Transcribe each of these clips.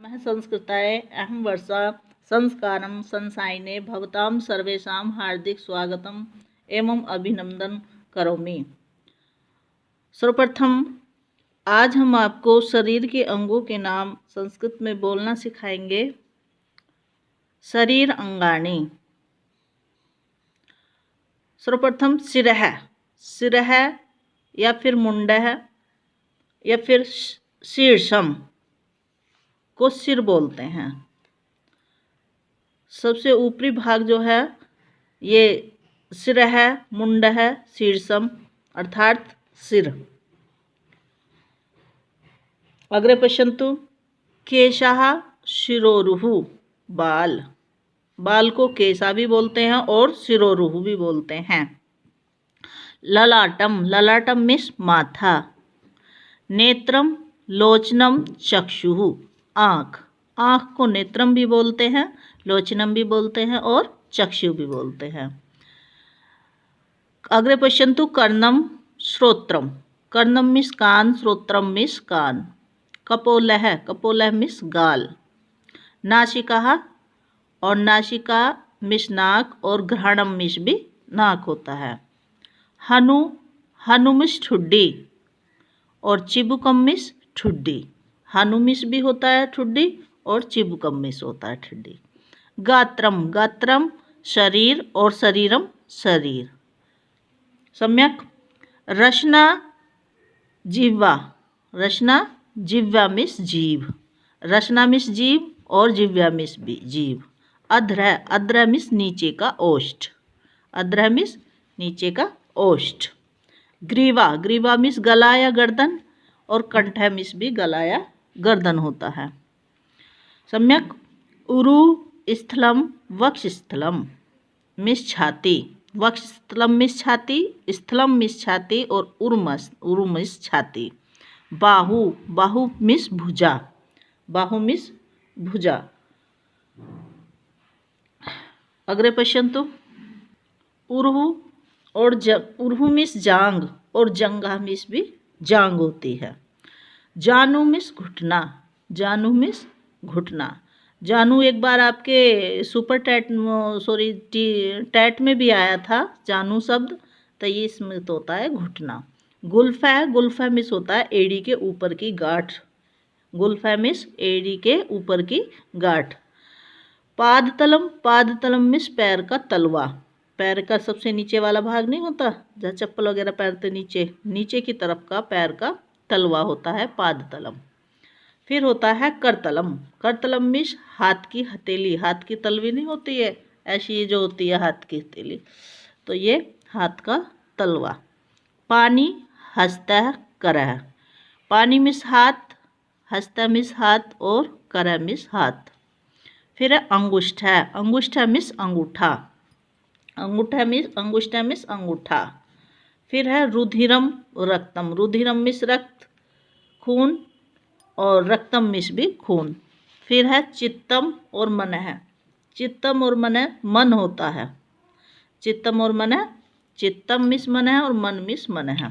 नमः संस्कृताय अहं वर्षा संस्कारं संसायिने भवतां सर्वेषां हार्दिक स्वागतम एवं अभिनंदन करोमि। सर्वप्रथम आज हम आपको शरीर के अंगों के नाम संस्कृत में बोलना सिखाएंगे। शरीर अंगानि। सर्वप्रथम सिरः या फिर मुंडः या फिर शीर्षम को सिर बोलते हैं। सबसे ऊपरी भाग जो है ये सिर है, मुंड है, शीर्षम अर्थात सिर। अग्रे पश्यन्तु। केशः शिरोरुः बाल। बाल को केशा भी बोलते हैं और शिरोरुः भी बोलते हैं। ललाटम। ललाटम मीन्स माथा। नेत्रम लोचनम चक्षुः आँख। आँख को नेत्रम भी बोलते हैं, लोचनम भी बोलते हैं और चक्षु भी बोलते हैं। अग्रे पश्यन्तु। कर्णम श्रोत्रम। कर्णम मीन्स कान, श्रोत्रम मीन्स कान। कपोलः। कपोलः मीन्स गाल। नासिका और नासिका मीन्स नाक और घ्राणम मीन्स भी नाक होता है। हनु। हनु मीन्स ठुड्डी और चिबुकम मीन्स ठुड्डी। हनुमिस भी होता है ठुड्डी और चिबुकम मिस होता है ठुड्डी। गात्रम। गात्रम शरीर और शरीरम शरीर। सम्यक। रसना जिह्वा। रसना जिह्वा मिस जीव। रसना मिस जीव और जिह्वा मिस भी जीव। अध्र। अध्र मिस नीचे का ओष्ठ। अध्र मिस नीचे का ओष्ठ। ग्रीवा। ग्रीवा मिस गला या गर्दन और कंठ मिस भी गला या गर्दन होता है। सम्यक। उरु स्थलम वक्षस्थलम मिस छाती। वक्षस्थलम मिस छाती, स्थलम मिस छाती और उरु मिस छाती। बाहु। बाहु मिस भुजा। बाहु मिस भुजा। अग्रे पश्यन्तु। उरु और उरु मिस जांग और जंगा मिस भी जांग होती है। जानू मिस घुटना। जानू मिस घुटना। जानू एक बार आपके सुपर टैट में भी आया था जानू शब्द, तो ये इसमें तो होता है घुटना। गुल्फा। गुल्फा मिस होता है एड़ी के ऊपर की गांठ। गुल्फा मिस एड़ी के ऊपर की गांठ। पादतलम। पादतलम मिस पैर का तलवा। पैर का सबसे नीचे वाला भाग नहीं होता जहाँ चप्पल वगैरह पहनते, नीचे नीचे की तरफ का पैर का तलवा होता है पादतलम। फिर होता है करतलम। करतलम मीन्स हाथ की हथेली। हाथ की तलवी नहीं होती है ऐसी, ये जो होती है हाथ की हथेली, तो ये हाथ का तलवा। पानी हस्त करह। पानी मिस हाथ, हस्त मिस हाथ और करह मिस हाथ। फिर है अंगुष्ठा। अंगुष्ठा मिस अंगूठा। अंगूठा मिस अंगूठा। फिर है रुधिरम रक्तम। रुधिरम मिस रक्त, खून और रक्तम मिस भी खून। फिर है चित्तम और मनः। चित्तम और मनः मन होता है। चित्तम और मनः, चित्तम मिस मनः और मन मिस मनः।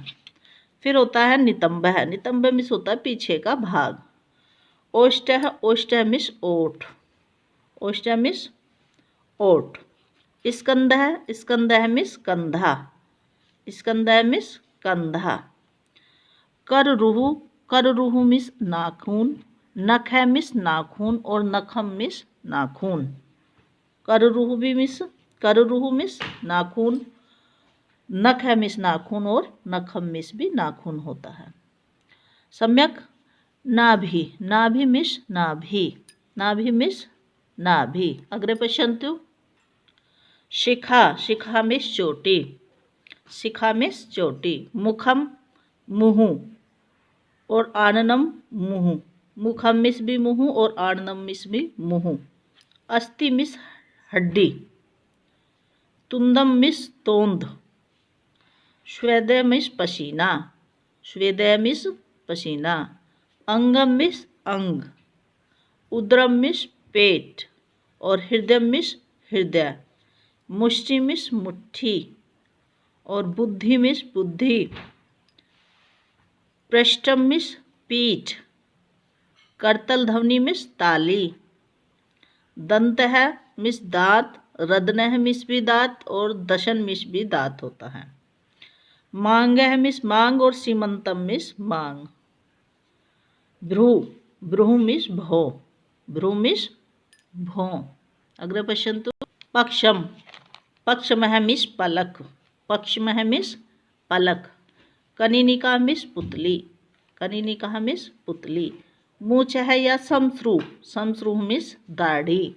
फिर होता है नितंबः। नितंबः मिस होता है पीछे का भाग। ओष्ठः। ओष्ठः मिस ओठ। ओष्ठः मिस ओठ। स्कंदः। स्कंदः मिस कंधा। स्कंदः मिस कंधा। कररुह। कररुह मिस नाखून। नख है मिस नाखून और नखम मिस नाखून। कररुह भी मिस, कररुह मिस नाखून, नख है मिस नाखून और नखम मिस भी नाखून होता है। सम्यक। नाभि। नाभि मिस नाभि। नाभि मिस नाभि। अग्रे पश्यन्तु। शिखा। शिखा मिस चोटी। शिखा मिस चोटी। मुखम मुँह और आननम मुँह। मुखम मिस भी मुँह और आननम मिस भी मुँह। अस्थि मिस हड्डी। तुंदम मिस तोंद। स्वेदय मिस पसीना। स्वेदय मिस पसीना। अंगम मिस अंग। उदरम मिस पेट और हृदय मिस हृदय। मुष्टि मिस मुट्ठी और बुद्धि मिस बुद्धि। पृष्ठम मिस पीठ करतल ध्वनि मिस ताली। दंत है मिस दांत, रदन है मिस भी दांत और दशन मिस भी दांत होता है। मांग है मिस मांग और सीमंतम मिस मांग। भ्रू, भ्रू मिस भो, भ्रू मिस भो। अग्रे पश्यन्तु। पक्षम, पक्षमः मिस पलक, पक्षमः मिस पलक। कनिनिका मिस पुतली, कनिनिका मिस पुतली। मूछ है या समश्रू, समश्रू मिस दाढ़ी।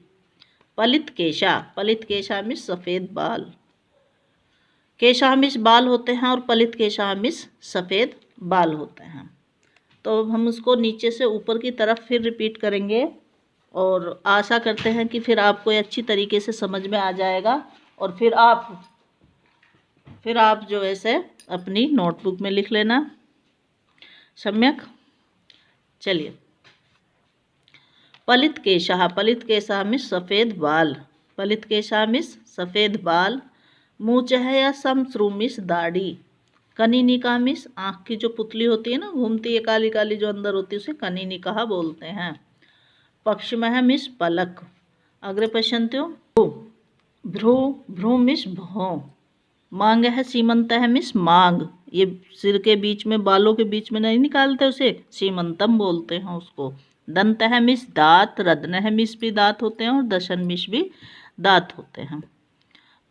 पलित केशा, पलित केशा मिस सफ़ेद बाल। केशा मिस बाल होते हैं और पलित केशा मिस सफ़ेद बाल होते हैं। तो अब हम उसको नीचे से ऊपर की तरफ फिर रिपीट करेंगे और आशा करते हैं कि फिर आपको अच्छी तरीके से समझ में आ जाएगा और फिर आप जो ऐसे अपनी नोटबुक में लिख लेना। सम्यक। चलिए। पलित केशा, पलित केशा मिस सफ़ेद बाल, पलित केशा मिस सफ़ेद बाल। मूछ है या समश्रू मिस दाढ़ी। कनिनिका मिस आँख की जो पुतली होती है ना, घूमती है काली काली जो अंदर होती है, उसे कनिनिका बोलते हैं। पक्षमः मिस पलक। अग्रे पश्यन्तु। भ्रू, भ्रू मिस भौं। मांग है सीमंत है मिस मांग। ये सिर के बीच में, बालों के बीच में नहीं निकालते, उसे सीमंतम बोलते हैं उसको। दंत है मिस दांत, रदन है मिस भी दांत होते हैं और दशन मिस भी दांत होते हैं।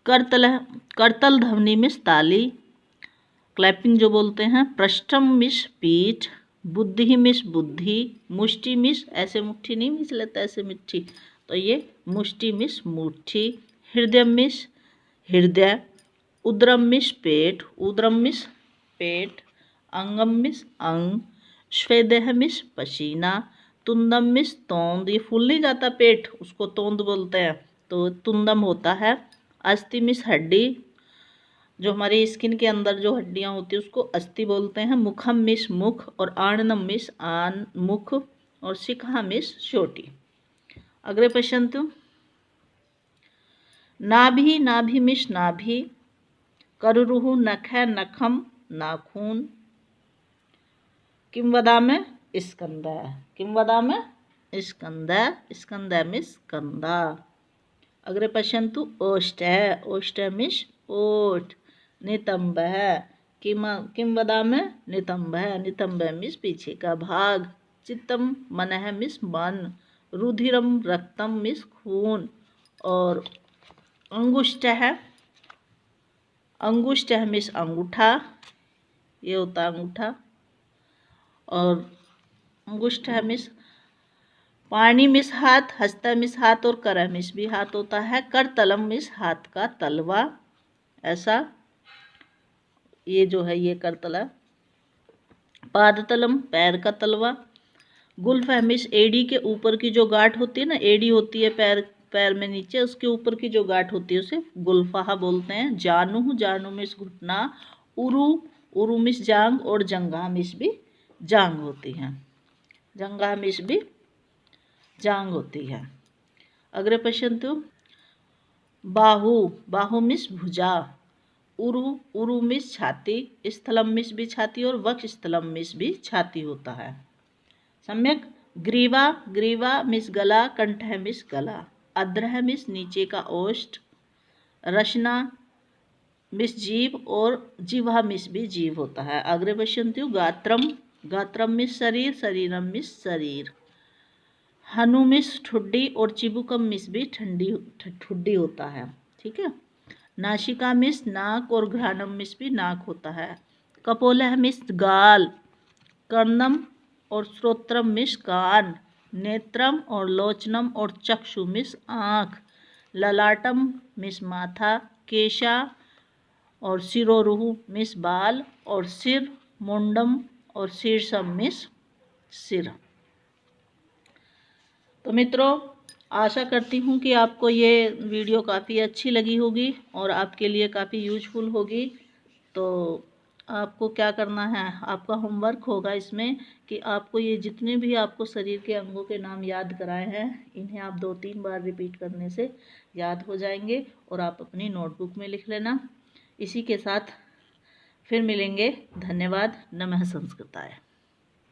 करतल है, करतल ध्वनि मिस ताली, क्लैपिंग जो बोलते हैं। पृष्ठम मिस पीठ, बुद्धि मिस बुद्धि। मुष्टि मिस, ऐसे मुट्ठी नहीं मिस लेता, ऐसे मिट्ठी, तो ये मुष्टि मिस मुट्ठी। हृदय मिस हृदय। उदरम मिस पेट, उदरम मिस पेट। अंगम मिस अंग। स्वेदेह मिस पसीना। तुंदम मिस तोंद, ये फूल नहीं जाता पेट, उसको तोंद बोलते हैं, तो तुंदम होता है। अस्थि मिस हड्डी, जो हमारी स्किन के अंदर जो हड्डियां होती है उसको अस्थि बोलते हैं। मुखम मिस मुख और आणनम मिस आन मुख और शिखा मिस चोटी। अग्रे पश्यन्तु। नाभि, नाभि मिस नाभि। करुरुहु नख है नखम नाखून। किम वदामि स्कंद, किम वदामि स्कंद, स्कंद मिस कंधा। अग्रे पश्यन्तु। ओष्ठ है, ओष्ठ मिस ओठ। नितंब है, किम वदामि नितंब, नितंब मिस पीछे का भाग। चित्तम मन है मिस मन। रुधिरम रक्तम मिस खून और अंगुष्ठ है, अंगुष्ठ है मिस अंगूठा, ये होता है अंगूठा। और अंगुष्ठ है मिस पाणी मिस हाथ, हस्ता मिस हाथ और कर मिस भी हाथ होता है। करतलम मिस हाथ का तलवा, ऐसा ये जो है ये करतला। पादतलम पैर का तलवा। गुल्फ है मिस एड़ी के ऊपर की जो गांठ होती है ना, एड़ी होती है पैर में नीचे, उसके ऊपर की जो गांठ होती है उसे गुल्फाहा बोलते हैं। जानू, जानू मिस घुटना। उरु, उरु मिस जांग और जंगा मिस भी जांग होती है, जंगा मिस भी जांग होती है। अग्रे पश्यन्तु। बाहु, बाहु मिस भुजा। उरु, उरु मिस छाती। स्थलम मिस भी छाती और वक्ष स्थलम मिस भी छाती होता है। सम्यक। ग्रीवा, ग्रीवा मिस गला, कंठ है मिस गला। अद्र है मिस नीचे का ओष्ठ। रचना मिस जीभ और जिह्वा मिस भी जीभ होता है। अग्रे पश्यन्तु। गात्रम, गात्रम मिस शरीर, शरीरम मिस शरीर। हनु मिस ठुड्डी और चिबुकम मिस भी ठुड्डी होता है। ठीक है। नासिका मिस नाक और घ्राणम मिस भी नाक होता है। कपोलह मिस गाल। कर्णम और श्रोत्रम मिस कान। नेत्रम और लोचनम और चक्षु मिस आँख। ललाटम मिस माथा। केशा और सिरोरुहु मिस बाल और सिर, मुंडम और शीर्षम मिस सिर। तो मित्रों, आशा करती हूँ कि आपको ये वीडियो काफ़ी अच्छी लगी होगी और आपके लिए काफ़ी यूजफुल होगी। तो आपको क्या करना है, आपका होमवर्क होगा इसमें कि आपको ये जितने भी आपको शरीर के अंगों के नाम याद कराए हैं, इन्हें आप 2-3 बार रिपीट करने से याद हो जाएंगे और आप अपनी नोटबुक में लिख लेना। इसी के साथ फिर मिलेंगे। धन्यवाद। नमः संस्कृताय।